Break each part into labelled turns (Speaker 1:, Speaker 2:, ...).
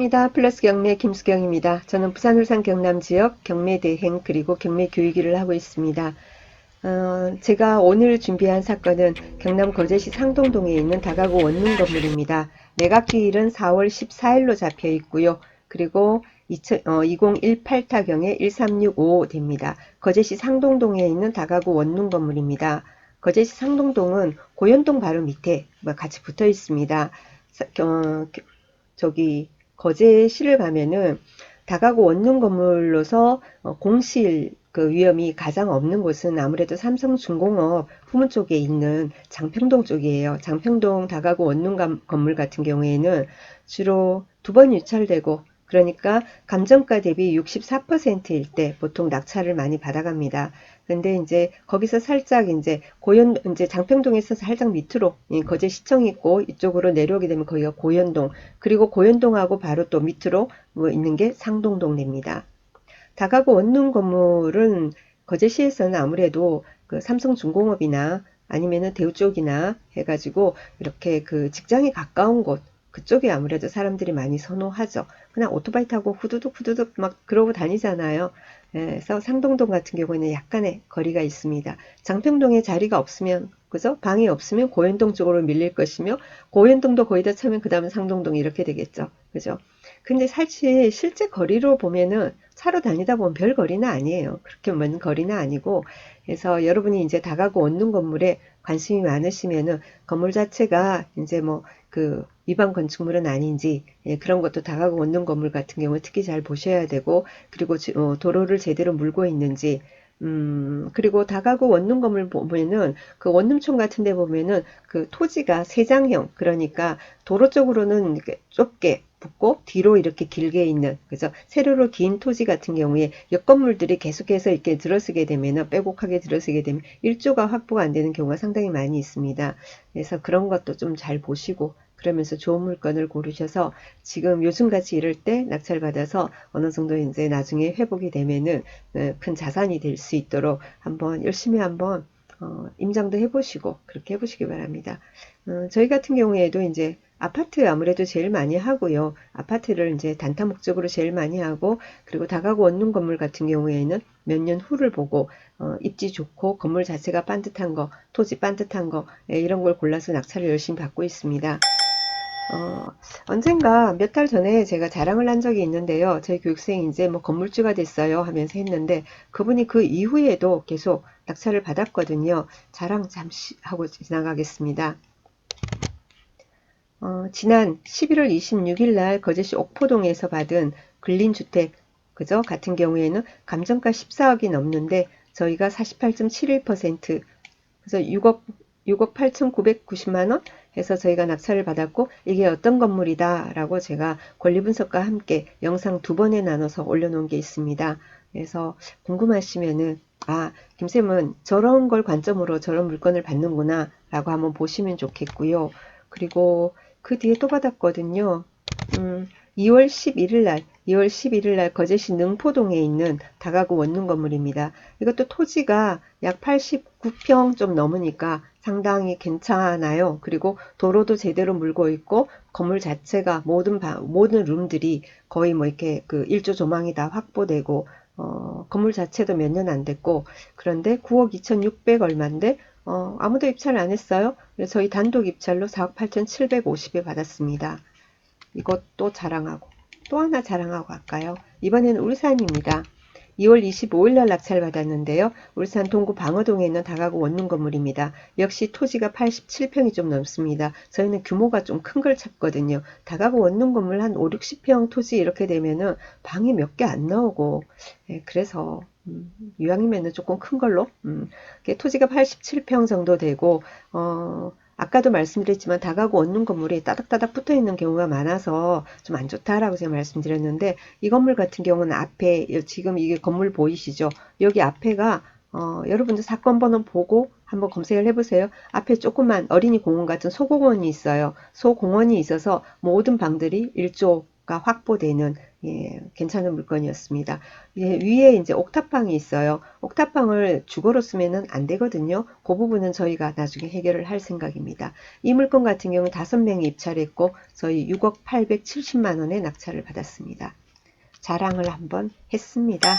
Speaker 1: 반갑습니다. 플러스 경매 김수경입니다. 저는 부산 울산 경남 지역 경매 대행 그리고 경매 교육 일을 하고 있습니다. 제가 오늘 준비한 사건은 경남 거제시 상동동에 있는 다가구 원룸 건물입니다. 매각기일은 4월 14일로 잡혀 있고요. 그리고 2018타경에 1365 됩니다. 거제시 상동동에 있는 다가구 원룸 건물입니다. 거제시 상동동은 고현동 바로 밑에 같이 붙어 있습니다. 저기 거제시를 가면은 다가구 원룸 건물로서 공실 그 위험이 가장 없는 곳은 아무래도 삼성중공업 후문 쪽에 있는 장평동 쪽이에요. 장평동 다가구 원룸 건물 같은 경우에는 주로 두 번 유찰되고, 그러니까 감정가 대비 64%일 때 보통 낙찰을 많이 받아갑니다. 근데 이제 거기서 살짝 이제 장평동에서 살짝 밑으로 거제시청 있고 이쪽으로 내려오게 되면 거기가 고현동, 그리고 고현동하고 바로 또 밑으로 있는 게 상동동입니다. 다가구 원룸 건물은 거제시에서는 아무래도 그 삼성중공업이나 아니면은 대우 쪽이나 해가지고 이렇게 그 직장이 가까운 곳, 그쪽에 아무래도 사람들이 많이 선호하죠. 그냥 오토바이 타고 후두둑 후두둑 막 그러고 다니잖아요. 그래서 상동동 같은 경우에는 약간의 거리가 있습니다. 장평동에 자리가 없으면, 그죠? 방이 없으면 고현동 쪽으로 밀릴 것이며, 고현동도 거의 다 차면 그 다음은 상동동 이렇게 되겠죠. 그죠? 근데 사실 실제 거리로 보면은 차로 다니다 보면 별 거리는 아니에요. 그렇게 먼 거리는 아니고, 그래서 여러분이 이제 다가구 원룸 건물에 관심이 많으시면은 건물 자체가 이제 뭐 그 위반 건축물은 아닌지, 그런 것도 다가구 원룸 건물 같은 경우 특히 잘 보셔야 되고, 그리고 도로를 제대로 물고 있는지, 그리고 다가구 원룸 건물 보면은 그 원룸촌 같은 데 보면은 그 토지가 세장형, 그러니까 도로 쪽으로는 이렇게 좁게 붙고 뒤로 이렇게 길게 있는, 그래서 세로로 긴 토지 같은 경우에 옆 건물들이 계속해서 이렇게 들어서게 되면은, 빼곡하게 들어서게 되면 일조가 확보가 안 되는 경우가 상당히 많이 있습니다. 그래서 그런 것도 좀 잘 보시고, 그러면서 좋은 물건을 고르셔서 지금 요즘같이 이럴 때 낙찰받아서 어느 정도 이제 나중에 회복이 되면은 큰 자산이 될 수 있도록 한번 열심히 한번 임장도 해보시고 그렇게 해보시기 바랍니다. 저희 같은 경우에도 이제 아파트 아무래도 제일 많이 하고요. 아파트를 이제 단타 목적으로 제일 많이 하고, 그리고 다가구 원룸 건물 같은 경우에는 몇 년 후를 보고 입지 좋고 건물 자체가 반듯한 거, 토지 반듯한 거, 이런 걸 골라서 낙찰을 열심히 받고 있습니다. 어, 언젠가 몇 달 전에 제가 자랑을 한 적이 있는데요. 저희 교육생이 이제 뭐 건물주가 됐어요 하면서 했는데, 그분이 그 이후에도 계속 낙찰을 받았거든요. 자랑 잠시 하고 지나가겠습니다. 지난 11월 26일 날 거제시 옥포동에서 받은 근린주택, 그죠? 같은 경우에는 감정가 14억이 넘는데 저희가 48.71%, 그래서 6억 8,990만 원 해서 저희가 낙찰을 받았고, 이게 어떤 건물이다 라고 제가 권리분석과 함께 영상 두 번에 나눠서 올려놓은 게 있습니다. 그래서 궁금하시면은, 아, 김쌤은 저런 걸 관점으로 저런 물건을 받는구나 라고 한번 보시면 좋겠고요. 그리고 그 뒤에 또 받았거든요. 2월 11일 날, 2월 11일 날 거제시 능포동에 있는 다가구 원룸 건물입니다. 이것도 토지가 약 89평 좀 넘으니까 상당히 괜찮아요. 그리고 도로도 제대로 물고 있고, 건물 자체가 모든 룸들이 거의 뭐 이렇게 그 일조 조망이 다 확보되고, 건물 자체도 몇 년 안 됐고, 그런데 9억 2,600 얼마인데, 아무도 입찰을 안 했어요. 그래서 저희 단독 입찰로 4억 8,750에 받았습니다. 이것도 자랑하고, 또 하나 자랑하고 갈까요? 이번에는 울산입니다. 2월 25일 날 낙찰 받았는데요. 울산 동구 방어동에 있는 다가구 원룸 건물입니다. 역시 토지가 87평이 좀 넘습니다. 저희는 규모가 좀 큰 걸 찾거든요. 다가구 원룸 건물 한 5, 60평 토지 이렇게 되면은 방이 몇 개 안 나오고, 그래서 이왕이면은 조금 큰 걸로, 토지가 87평 정도 되고, 아까도 말씀드렸지만 다가구 원룸 건물이 따닥따닥 붙어 있는 경우가 많아서 좀 안 좋다라고 제가 말씀드렸는데, 이 건물 같은 경우는 앞에, 지금 이게 건물 보이시죠? 여기 앞에가 여러분들 사건 번호 보고 한번 검색을 해보세요. 앞에 조그만 어린이 공원 같은 소공원이 있어요. 소공원이 있어서 모든 방들이 일조가 확보되는 예, 괜찮은 물건이었습니다. 예, 위에 이제 옥탑방이 있어요. 옥탑방을 주거로 쓰면은 안 되거든요. 그 부분은 저희가 나중에 해결을 할 생각입니다. 이 물건 같은 경우는 5명이 입찰했고 저희 6억 870만 원에 낙찰을 받았습니다. 자랑을 한번 했습니다.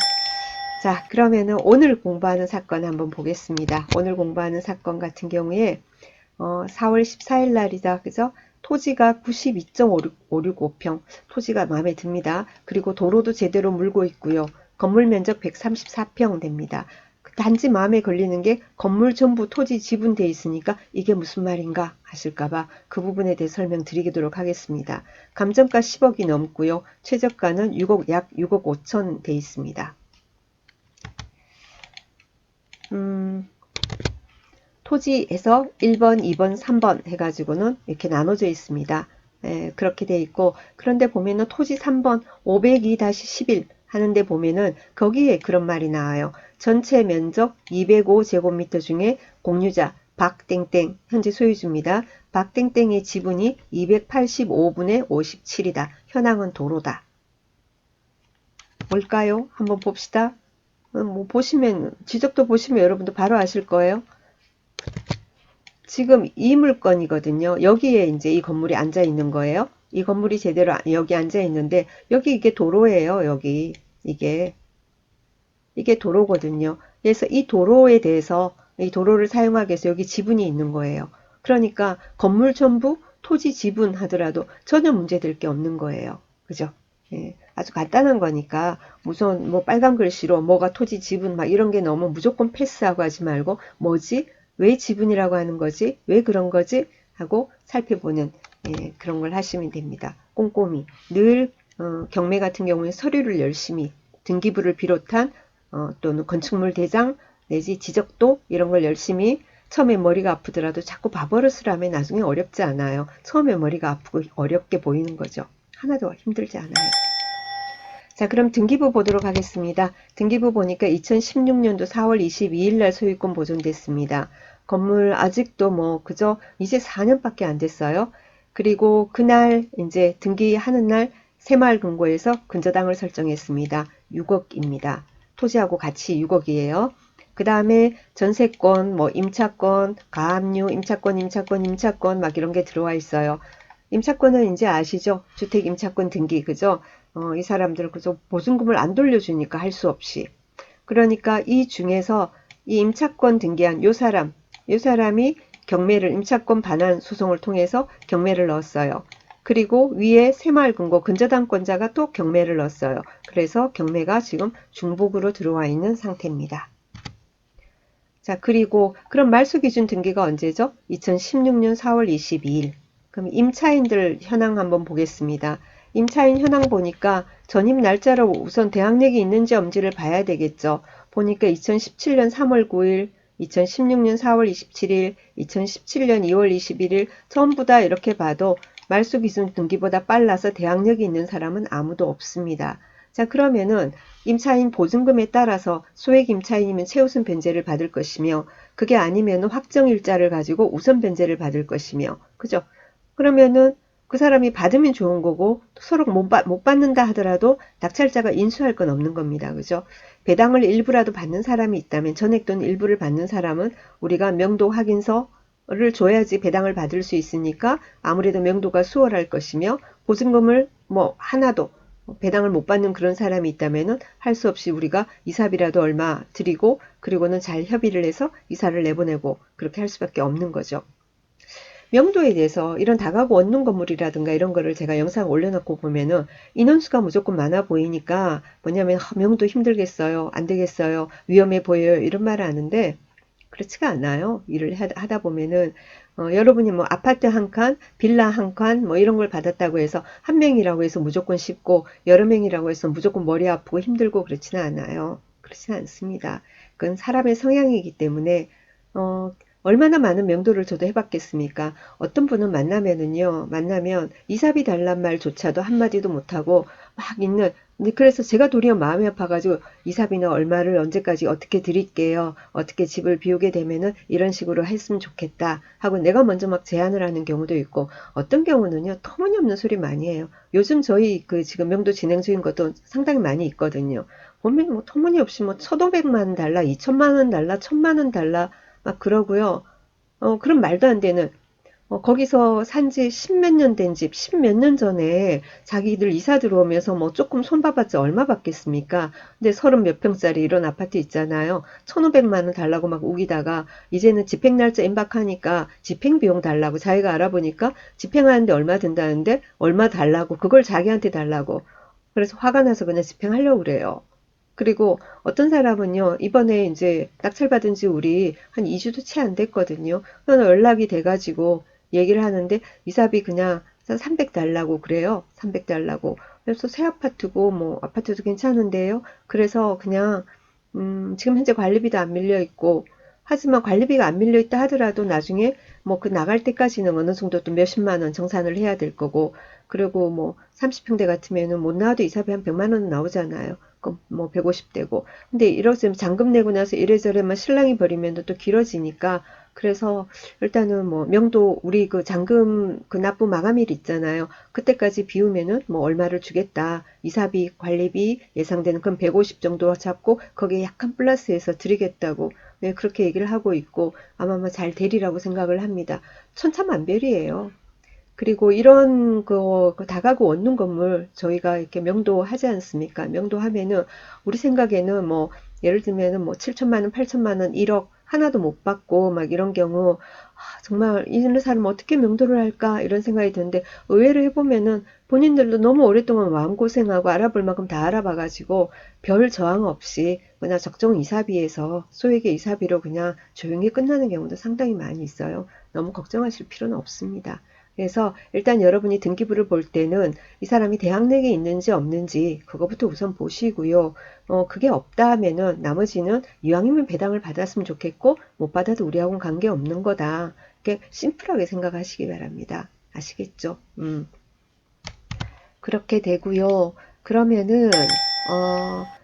Speaker 1: 자, 그러면은 오늘 공부하는 사건 한번 보겠습니다. 오늘 공부하는 사건 같은 경우에 4월 14일 날이다. 그죠? 토지가 92.565평. 토지가 마음에 듭니다. 그리고 도로도 제대로 물고 있고요. 건물 면적 134평 됩니다. 단지 마음에 걸리는 게 건물 전부 토지 지분돼 있으니까 이게 무슨 말인가 하실까봐 그 부분에 대해 설명드리도록 하겠습니다. 감정가 10억이 넘고요. 최저가는 약 6억 5천 돼 있습니다. 토지에서 1번, 2번, 3번 해가지고는 이렇게 나눠져 있습니다. 그렇게 돼 있고, 그런데 보면은 토지 3번 502-11 하는데 보면은 거기에 그런 말이 나와요. 전체 면적 205제곱미터 중에 공유자 박땡땡 현재 소유주입니다. 박땡땡의 지분이 285분의 57이다. 현황은 도로다. 뭘까요? 한번 봅시다. 뭐 보시면 지적도 보시면 여러분도 바로 아실 거예요. 지금 이 물건이거든요. 여기에 이제 이 건물이 앉아 있는 거예요. 이 건물이 제대로 여기 앉아 있는데 여기 이게 도로예요. 여기 이게 도로거든요. 그래서 이 도로에 대해서 이 도로를 사용하기 위해서 여기 지분이 있는 거예요. 그러니까 건물 전부 토지 지분 하더라도 전혀 문제될 게 없는 거예요. 그죠? 예, 아주 간단한 거니까 우선 뭐 빨간 글씨로 뭐가 토지 지분 막 이런 게 너무 무조건 패스하고 하지 말고 뭐지? 왜 지분이라고 하는 거지? 왜 그런 거지? 하고 살펴보는 그런 걸 하시면 됩니다. 꼼꼼히 늘 경매 같은 경우에 서류를 열심히 등기부를 비롯한 또는 건축물 대장 내지 지적도 이런 걸 열심히 처음에 머리가 아프더라도 자꾸 밥버릇을 하면 나중에 어렵지 않아요. 처음에 머리가 아프고 어렵게 보이는 거죠. 하나도 힘들지 않아요. 자, 그럼 등기부 보도록 하겠습니다. 등기부 보니까 2016년도 4월 22일 날 소유권 보존됐습니다. 건물 아직도 뭐 그저 이제 4년밖에 안 됐어요. 그리고 그날 이제 등기하는 날 새마을금고에서 근저당을 설정했습니다. 6억입니다. 토지하고 같이 6억이에요. 그 다음에 전세권, 뭐 임차권, 가압류, 임차권 막 이런 게 들어와 있어요. 임차권은 이제 아시죠? 주택 임차권 등기, 그죠? 이 사람들 그저 보증금을 안 돌려주니까 할 수 없이. 그러니까 이 중에서 이 임차권 등기한 요 사람이 경매를 임차권 반환 소송을 통해서 경매를 넣었어요. 그리고 위에 새마을금고 근저당권자가 또 경매를 넣었어요. 그래서 경매가 지금 중복으로 들어와 있는 상태입니다. 자, 그리고 그럼 말소기준 등기가 언제죠? 2016년 4월 22일. 그럼 임차인들 현황 한번 보겠습니다. 임차인 현황 보니까 전입 날짜로 우선 대항력이 있는지 없는지를 봐야 되겠죠. 보니까 2017년 3월 9일, 2016년 4월 27일, 2017년 2월 21일 전부 다 이렇게 봐도 말소기준 등기보다 빨라서 대항력이 있는 사람은 아무도 없습니다. 자, 그러면은 임차인 보증금에 따라서 소액 임차인이면 최우선 변제를 받을 것이며 그게 아니면 확정일자를 가지고 우선 변제를 받을 것이며 그죠? 그러면은 그 사람이 받으면 좋은 거고 서로 못 받는다 하더라도 낙찰자가 인수할 건 없는 겁니다. 그죠? 배당을 일부라도 받는 사람이 있다면 전액 또는 일부를 받는 사람은 우리가 명도 확인서를 줘야지 배당을 받을 수 있으니까 아무래도 명도가 수월할 것이며 보증금을 뭐 하나도 배당을 못 받는 그런 사람이 있다면은 할 수 없이 우리가 이사비라도 얼마 드리고 그리고는 잘 협의를 해서 이사를 내보내고 그렇게 할 수밖에 없는 거죠. 명도에 대해서 이런 다가구 원룸 건물이라든가 이런 거를 제가 영상 올려놓고 보면은 인원수가 무조건 많아 보이니까 뭐냐면 명도 힘들겠어요. 안 되겠어요. 위험해 보여요. 이런 말을 하는데 그렇지가 않아요. 일을 하다 보면은 여러분이 뭐 아파트 한 칸, 빌라 한 칸, 뭐 이런 걸 받았다고 해서 한 명이라고 해서 무조건 쉽고 여러 명이라고 해서 무조건 머리 아프고 힘들고 그렇지는 않아요. 그렇지는 않습니다. 그건 사람의 성향이기 때문에 얼마나 많은 명도를 저도 해봤겠습니까? 어떤 분은 만나면 이사비 달란 말조차도 한마디도 못하고 막 있는 근데 그래서 제가 도리어 마음이 아파가지고 이사비는 얼마를 언제까지 어떻게 드릴게요. 어떻게 집을 비우게 되면은 이런 식으로 했으면 좋겠다 하고 내가 먼저 막 제안을 하는 경우도 있고 어떤 경우는요 터무니없는 소리 많이 해요. 요즘 저희 그 지금 명도 진행 중인 것도 상당히 많이 있거든요. 보면 뭐 터무니없이 뭐 1,500만 원 달라, 2천만 원 달라, 1,000만 원 달라 막 그러고요. 그런 말도 안 되는 거기서 산지 십몇 년 된 집, 십몇 년 전에 자기들 이사 들어오면서 뭐 조금 손봐봤자 얼마 받겠습니까? 근데 30몇 평짜리 이런 아파트 있잖아요. 1,500만 원 달라고 막 우기다가 이제는 집행날짜 임박하니까 집행비용 달라고 자기가 알아보니까 집행하는데 얼마 든다는데 얼마 달라고 그걸 자기한테 달라고. 그래서 화가 나서 그냥 집행하려고 그래요. 그리고 어떤 사람은요, 이번에 이제 낙찰받은 지 우리 한 2주도 채 안 됐거든요. 그래서 연락이 돼가지고 얘기를 하는데 이사비 그냥 300 달라고 그래요. 300 달라고. 그래서 새 아파트고 뭐 아파트도 괜찮은데요. 그래서 그냥 지금 현재 관리비도 안 밀려 있고 하지만 관리비가 안 밀려 있다 하더라도 나중에 뭐 그 나갈 때까지는 어느 정도 또 몇십만 원 정산을 해야 될 거고 그리고 뭐 30평대 같으면은 못 나와도 이사비 한 100만 원 나오잖아요. 그럼 뭐 150대고. 근데 이러지 잔금 내고 나서 이래저래만 신랑이 버리면 또 길어지니까 그래서 일단은 뭐 명도 우리 그 잔금 그 납부 마감일 있잖아요. 그때까지 비우면은 뭐 얼마를 주겠다. 이사비, 관리비 예상되는 그럼 150 정도 잡고 거기에 약간 플러스해서 드리겠다고 네, 그렇게 얘기를 하고 있고 아마 잘 되리라고 생각을 합니다. 천차만별이에요. 그리고 이런 그 다가구 원룸 건물 저희가 이렇게 명도하지 않습니까? 명도하면은 우리 생각에는 뭐 예를 들면은 뭐 7천만 원, 8천만 원, 1억 하나도 못 받고 막 이런 경우 정말 이런 사람 어떻게 명도를 할까 이런 생각이 드는데 의외로 해보면은 본인들도 너무 오랫동안 마음고생하고 알아볼 만큼 다 알아봐가지고 별 저항 없이 그냥 적정 이사비에서 소액의 이사비로 그냥 조용히 끝나는 경우도 상당히 많이 있어요. 너무 걱정하실 필요는 없습니다. 그래서 일단 여러분이 등기부를 볼 때는 이 사람이 대학 내에 있는지 없는지 그거부터 우선 보시고요. 그게 없다 하면은 나머지는 이왕이면 배당을 받았으면 좋겠고 못 받아도 우리하고는 관계없는 거다. 이렇게 심플하게 생각하시기 바랍니다. 아시겠죠? 그렇게 되고요. 그러면은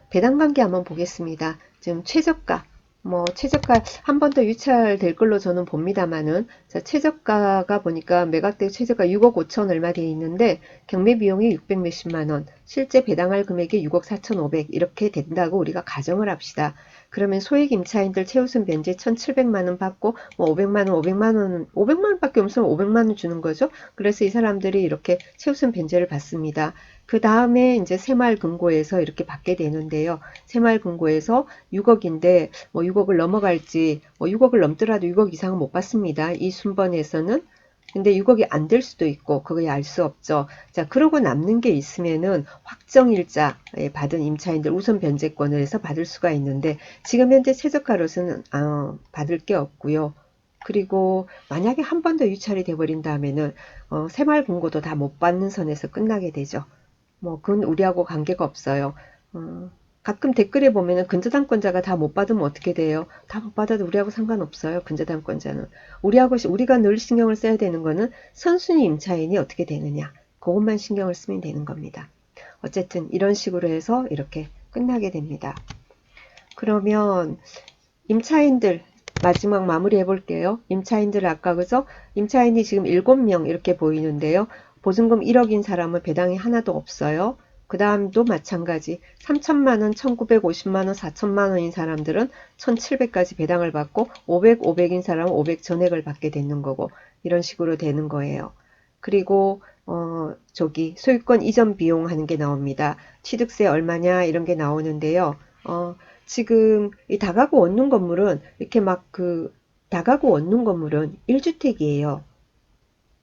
Speaker 1: 배당 관계 한번 보겠습니다. 지금 최저가 뭐 최저가 한 번 더 유찰될 걸로 저는 봅니다만은 자, 최저가가 보니까 매각대 최저가 6억 5천 얼마 돼 있는데 경매 비용이 600 몇십만 원, 실제 배당할 금액이 6억 4천 5백 이렇게 된다고 우리가 가정을 합시다. 그러면 소액 임차인들 최우선 변제 1,700만 원 받고 뭐 500만 원, 500만 원, 500만 원밖에 없으면 500만 원 주는 거죠. 그래서 이 사람들이 이렇게 최우선 변제를 받습니다. 그 다음에 이제 새마을금고에서 이렇게 받게 되는데요. 새마을금고에서 6억인데 뭐 6억을 넘어갈지 뭐 6억을 넘더라도 6억 이상은 못 받습니다. 이 순번에서는. 근데 6억이 안 될 수도 있고 그거야 알 수 없죠. 자, 그러고 남는 게 있으면은 확정일자 받은 임차인들 우선 변제권을 해서 받을 수가 있는데 지금 현재 최저가로서는 받을 게 없고요. 그리고 만약에 한 번 더 유찰이 돼버린다면은 새마을금고도 다 못 받는 선에서 끝나게 되죠. 뭐 그건 우리하고 관계가 없어요. 어, 가끔 댓글에 보면은 근저당권자가 다 못 받으면 어떻게 돼요? 다 못 받아도 우리하고 상관없어요. 근저당권자는. 우리가 늘 신경을 써야 되는 거는 선순위 임차인이 어떻게 되느냐. 그것만 신경을 쓰면 되는 겁니다. 어쨌든 이런 식으로 해서 이렇게 끝나게 됩니다. 그러면 임차인들 마지막 마무리 해볼게요. 임차인들 아까 그죠? 임차인이 지금 7명 이렇게 보이는데요. 보증금 1억인 사람은 배당이 하나도 없어요. 그 다음도 마찬가지 3천만원, 1950만원, 4천만원인 사람들은 1700까지 배당을 받고 500, 500인 사람은 500 전액을 받게 되는 거고 이런 식으로 되는 거예요. 그리고 소유권 이전 비용 하는 게 나옵니다. 취득세 얼마냐 이런 게 나오는데요. 지금 이 다가구 원룸 건물은 이렇게 막 다가구 원룸 건물은 1주택이에요.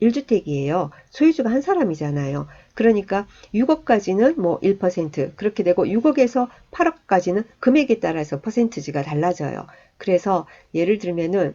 Speaker 1: 1주택이에요. 소유주가 한 사람이잖아요. 그러니까 6억까지는 뭐 1% 그렇게 되고 6억에서 8억까지는 금액에 따라서 퍼센트지가 달라져요. 그래서 예를 들면은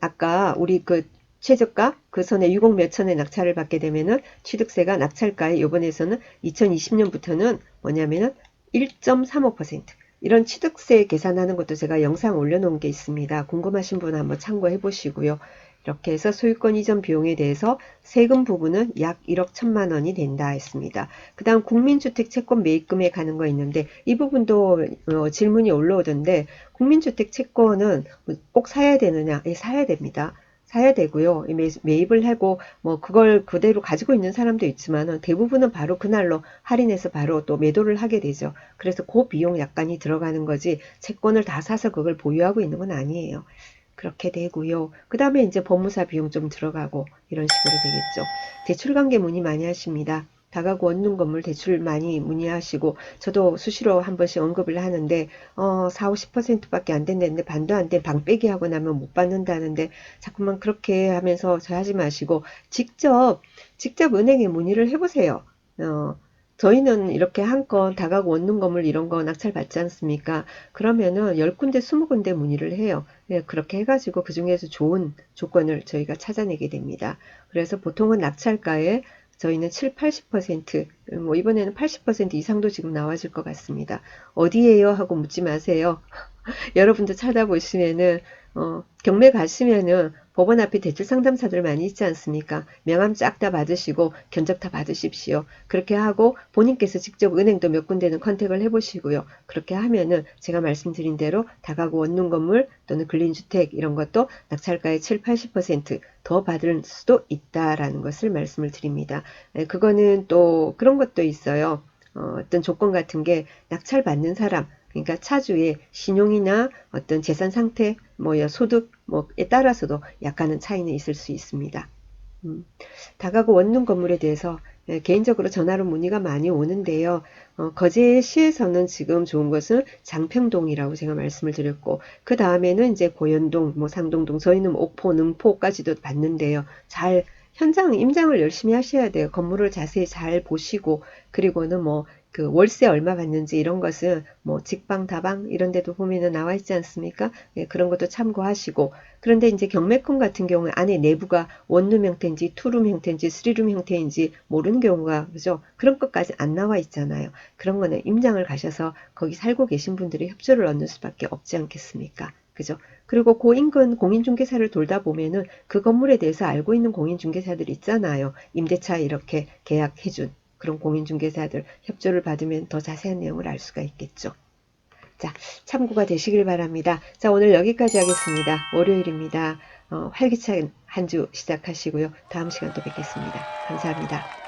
Speaker 1: 아까 우리 그 최저가 그 선에 6억 몇천에 낙찰을 받게 되면은 취득세가 낙찰가에 요번에서는 2020년부터는 뭐냐면은 1.35% 이런 취득세 계산하는 것도 제가 영상 올려놓은 게 있습니다. 궁금하신 분은 한번 참고해 보시고요. 이렇게 해서 소유권 이전 비용에 대해서 세금 부분은 약 1억 1천만 원이 된다 했습니다. 그 다음 국민주택 채권 매입금에 가는 거 있는데 이 부분도 질문이 올라오던데 국민주택 채권은 꼭 사야 되느냐? 예, 사야 됩니다. 사야 되고요. 매입을 하고 뭐 그걸 그대로 가지고 있는 사람도 있지만 대부분은 바로 그날로 할인해서 바로 또 매도를 하게 되죠. 그래서 그 비용 약간이 들어가는 거지 채권을 다 사서 그걸 보유하고 있는 건 아니에요. 그렇게 되고요. 그 다음에 이제 법무사 비용 좀 들어가고 이런 식으로 되겠죠. 대출 관계 문의 많이 하십니다. 다가구 원룸 건물 대출 많이 문의하시고 저도 수시로 한 번씩 언급을 하는데 4, 50%밖에 안 된다는데 반도 안 된 방빼기 하고 나면 못 받는다는데 자꾸만 그렇게 하면서 저 하지 마시고 직접 은행에 문의를 해보세요. 어, 저희는 이렇게 한 건 다가구 원룸 건물 이런 거 낙찰 받지 않습니까? 그러면은 10군데 20군데 문의를 해요. 예, 그렇게 해가지고 그 중에서 좋은 조건을 저희가 찾아내게 됩니다. 그래서 보통은 낙찰가에 저희는 7, 80%, 뭐 이번에는 80% 이상도 지금 나와질 것 같습니다. 어디에요? 하고 묻지 마세요. 여러분도 찾아보시면은 경매 가시면은 법원 앞에 대출 상담사들 많이 있지 않습니까? 명함 쫙 다 받으시고 견적 다 받으십시오. 그렇게 하고 본인께서 직접 은행도 몇 군데는 컨택을 해보시고요. 그렇게 하면은 제가 말씀드린 대로 다가구 원룸 건물 또는 근린주택 이런 것도 낙찰가의 7, 80%더 받을 수도 있다라는 것을 말씀을 드립니다. 그거는 또 그런 것도 있어요. 어떤 조건 같은 게 낙찰 받는 사람 그러니까 차주의 신용이나 어떤 재산 상태, 뭐 소득 뭐에 따라서도 약간은 차이는 있을 수 있습니다. 다가구 원룸 건물에 대해서 개인적으로 전화로 문의가 많이 오는데요. 거제시에서는 지금 좋은 것은 장평동이라고 제가 말씀을 드렸고 그 다음에는 이제 고현동, 뭐 상동동, 저희는 옥포, 능포까지도 봤는데요. 잘 현장 임장을 열심히 하셔야 돼요. 건물을 자세히 잘 보시고 그리고는 뭐 그 월세 얼마 받는지 이런 것은 뭐 직방, 다방 이런 데도 보면은 나와 있지 않습니까? 예, 그런 것도 참고하시고 그런데 이제 경매권 같은 경우에 안에 내부가 원룸 형태인지 투룸 형태인지 쓰리룸 형태인지 모르는 경우가 그죠? 그런 것까지 안 나와 있잖아요. 그런 거는 임장을 가셔서 거기 살고 계신 분들이 협조를 얻는 수밖에 없지 않겠습니까? 그죠? 그리고 그 인근 공인중개사를 돌다 보면은 그 건물에 대해서 알고 있는 공인중개사들 있잖아요. 임대차 이렇게 계약해준 그런 공인중개사들 협조를 받으면 더 자세한 내용을 알 수가 있겠죠. 자, 참고가 되시길 바랍니다. 자, 오늘 여기까지 하겠습니다. 월요일입니다. 활기찬 한 주 시작하시고요. 다음 시간 또 뵙겠습니다. 감사합니다.